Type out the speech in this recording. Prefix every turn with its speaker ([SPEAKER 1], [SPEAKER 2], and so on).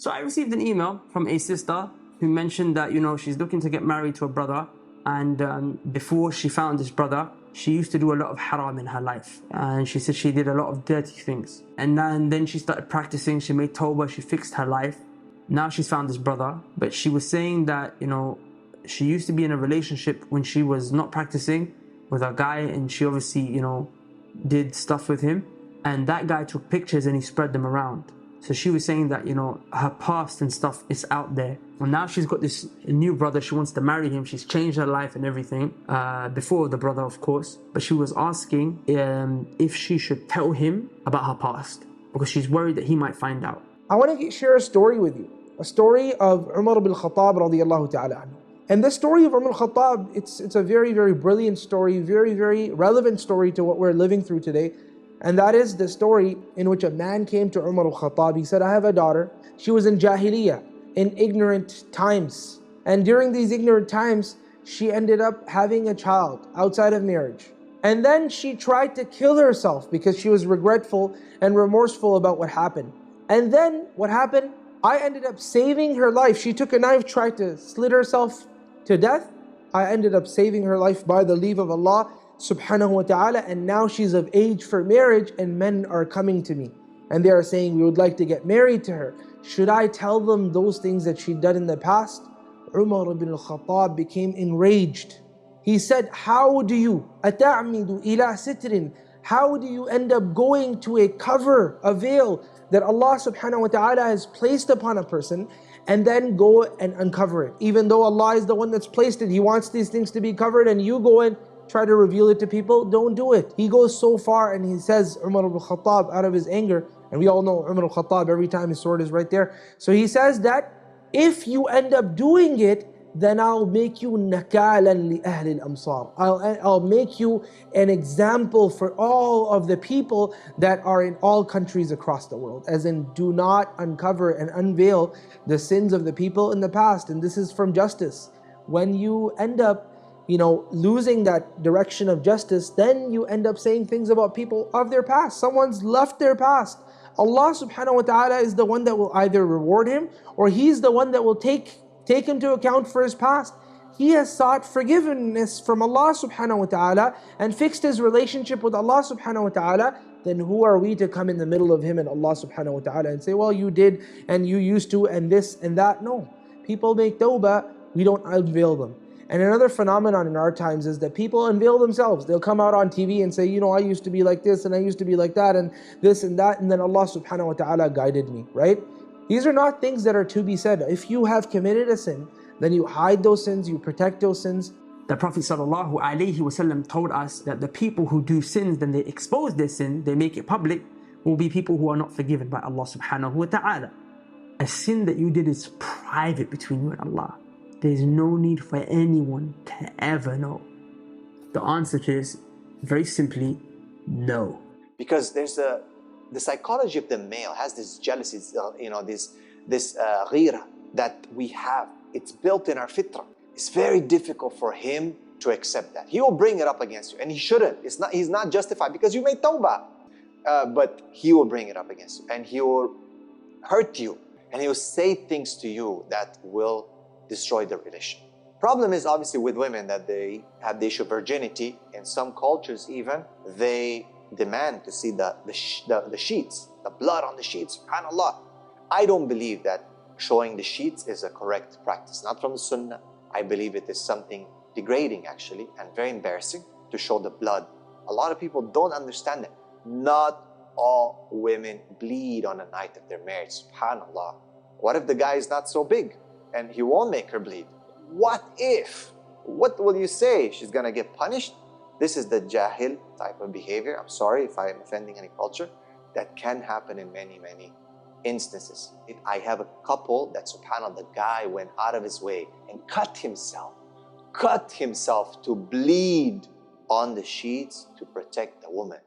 [SPEAKER 1] So I received an email from a sister who mentioned that, she's looking to get married to a brother, and before she found this brother, she used to do a lot of haram in her life, and she said she did a lot of dirty things. And then she started practicing, she made tawbah, she fixed her life. Now she's found this brother, but she was saying that, she used to be in a relationship when she was not practicing with a guy, and she obviously, did stuff with him, and that guy took pictures and he spread them around. So she was saying that, her past and stuff is out there. And now she's got this new brother, she wants to marry him, she's changed her life and everything, before the brother, of course. But she was asking if she should tell him about her past, because she's worried that he might find out.
[SPEAKER 2] I want to share a story with you. A story of Umar ibn Khattab radiyallahu ta'ala anhu. And this story of Umar al-Khattab, it's a very, very brilliant story, very, very relevant story to what we're living through today. And that is the story in which a man came to Umar al-Khattab. He said, I have a daughter. She was in Jahiliyyah, in ignorant times. And during these ignorant times, she ended up having a child outside of marriage. And then she tried to kill herself because she was regretful and remorseful about what happened. And then what happened? I ended up saving her life. She took a knife, tried to slit herself to death. I ended up saving her life by the leave of Allah subhanahu wa ta'ala, and now she's of age for marriage, and men are coming to me and they are saying, we would like to get married to her. Should I tell them those things that she'd done in the past? Umar ibn al-Khattab became enraged. He said, how do you أَتَعْمِدُ إِلَى سِتْرٍ? How do you end up going to a cover, a veil that Allah subhanahu wa ta'ala has placed upon a person, and then go and uncover it? Even though Allah is the one that's placed it, He wants these things to be covered, and you go and try to reveal it to people, don't do it. He goes so far and he says, Umar ibn Khattab, out of his anger, and we all know Umar al-Khattab, every time his sword is right there. So he says that if you end up doing it, then I'll make you nakalan li-ahli al-amsar. I'll make you an example for all of the people that are in all countries across the world. As in, do not uncover and unveil the sins of the people in the past. And this is from justice. When you end up losing that direction of justice, then you end up saying things about people of their past. Someone's left their past. Allah subhanahu wa ta'ala is the one that will either reward him, or He's the one that will take into account for his past. He has sought forgiveness from Allah subhanahu wa ta'ala and fixed his relationship with Allah subhanahu wa ta'ala. Then who are we to come in the middle of him and Allah subhanahu wa ta'ala and say, well, you did and you used to and this and that? No. People make tawbah, we don't unveil them. And another phenomenon in our times is that people unveil themselves. They'll come out on TV and say, I used to be like this and I used to be like that and this and that, and then Allah subhanahu wa ta'ala guided me, right? These are not things that are to be said. If you have committed a sin, then you hide those sins, you protect those sins.
[SPEAKER 1] The Prophet ﷺ told us that the people who do sins, then they expose their sin, they make it public, will be people who are not forgiven by Allah subhanahu wa ta'ala. A sin that you did is private between you and Allah. There's no need for anyone to ever know. The answer to this, very simply, no.
[SPEAKER 3] Because there's the psychology of the male has this jealousy, this ghira that we have. It's built in our fitrah. It's very difficult for him to accept that. He will bring it up against you, and he shouldn't. He's not justified because you made tawbah. But he will bring it up against you, and he will hurt you, and he will say things to you that will destroy the relation. Problem is obviously with women that they have the issue of virginity. In some cultures even, they demand to see the sheets, the blood on the sheets, subhanAllah. I don't believe that showing the sheets is a correct practice, not from the sunnah. I believe it is something degrading actually, and very embarrassing to show the blood. A lot of people don't understand that. Not all women bleed on the night of their marriage, subhanAllah. What if the guy is not so big and he won't make her bleed? What if? What will you say? She's gonna get punished? This is the jahil type of behavior. I'm sorry if I am offending any culture. That can happen in many, many instances. I have a couple that, subhanAllah, the guy went out of his way and cut himself to bleed on the sheets to protect the woman.